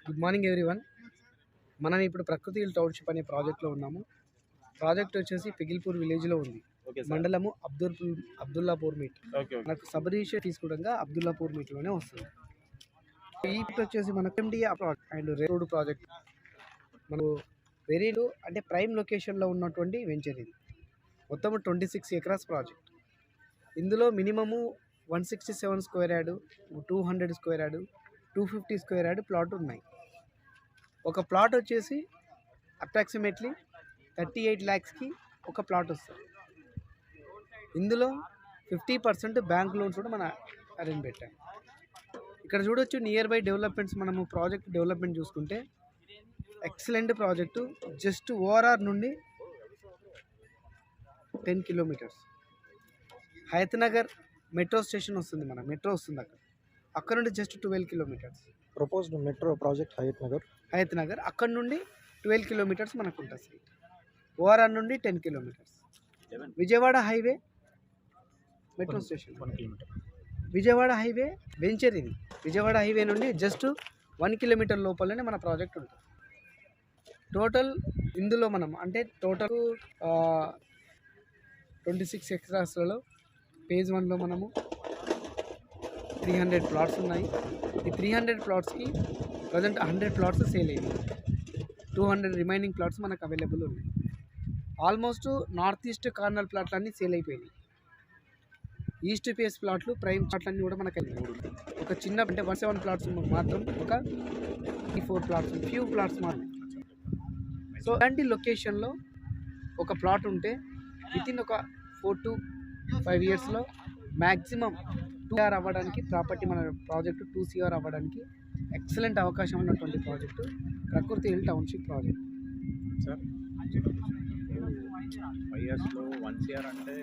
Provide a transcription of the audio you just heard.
Good morning everyone. మనం ఇప్పుడు ప్రకృతి హిల్ టౌన్షిప్ అనే ప్రాజెక్ట్లో ఉన్నాము. ప్రాజెక్ట్ వచ్చేసి పిగిల్పూర్ విలేజ్లో ఉంది. మండలము అబ్దుల్లాపూర్ మీట్. మనకు సబ్ రిజిస్టర్ తీసుకోవడంగా అబ్దుల్లాపూర్ మీట్లోనే వస్తుంది. ఈ వచ్చేసి మనకు ఎండిఏ అండ్ రోడ్ ప్రాజెక్ట్ మనకు వెరీ అంటే ప్రైమ్ లొకేషన్లో ఉన్నటువంటి వెంచర్ ఇది. మొత్తం 26 ఎకరాస్ ప్రాజెక్ట్. ఇందులో minimum 167 square yard, 200 square yard, 250 square yard plot ఉన్నాయి. ఒక ప్లాట్ వచ్చేసి అప్రాక్సిమేట్లీ 38 ల్యాక్స్కి ఒక ప్లాట్ వస్తుంది. ఇందులో 50% బ్యాంక్ లోన్స్ కూడా మన అరేంజ్ పెట్టాం. ఇక్కడ చూడొచ్చు నియర్ బై డెవలప్మెంట్స్. మనము ప్రాజెక్ట్ డెవలప్మెంట్ చూసుకుంటే ఎక్సలెంట్ ప్రాజెక్టు. జస్ట్ ఓఆర్ఆర్ నుండి 10 kilometers Hayathnagar metro station వస్తుంది. మన మెట్రో వస్తుంది అక్కడ నుండి just 12 kilometers. Proposed metro project Hayathnagar అక్కడ నుండి 12 కిలోమీటర్స్ మనకు ఉంటుంది. ఓఆర్ఆర్ నుండి 10 kilometers. Vijayawada highway metro station 1 kilometer. Vijayawada highway venture ఇది. విజయవాడ హైవే నుండి జస్ట్ 1 కిలోమీటర్ లోపలనే మన ప్రాజెక్ట్ ఉంటుంది. టోటల్ ఇందులో మనం అంటే టోటల్ 26 ఎకరాస్లలో ఫేజ్ 1లో మనము 300 ప్లాట్స్ ఉన్నాయి. ఈ 300 ప్లాట్స్కి ప్రజెంట్ 100 ప్లాట్స్ సేల్ అయ్యాయి. 200 రిమైనింగ్ ప్లాట్స్ మనకు అవైలబుల్ ఉన్నాయి. ఆల్మోస్ట్ నార్త్ ఈస్ట్ కార్నర్ ప్లాట్లు అన్నీ సేల్ అయిపోయినాయి. ఈస్ట్ ఫేస్ ప్లాట్లు, ప్రైమ్ ప్లాట్లన్నీ కూడా మనకు అయినాయి. ఒక చిన్న అంటే 17 ప్లాట్స్ మాత్రం, ఒక 4 ప్లాట్స్, ఫ్యూ ప్లాట్స్ మాత్రం. సో అలాంటి లొకేషన్లో ఒక ప్లాట్ ఉంటే వితిన్ ఒక 4 to 5 ఇయర్స్లో మ్యాక్సిమం 2 CR అవ్వడానికి ప్రాపర్టీ, మన ప్రాజెక్టు 2 CR అవ్వడానికి ఎక్సలెంట్ అవకాశం ఉన్నటువంటి ప్రాజెక్టు ప్రకృతి హిల్ టౌన్షిప్ ప్రాజెక్ట్. సార్ 5 ఇయర్స్లో 1 CR అంటే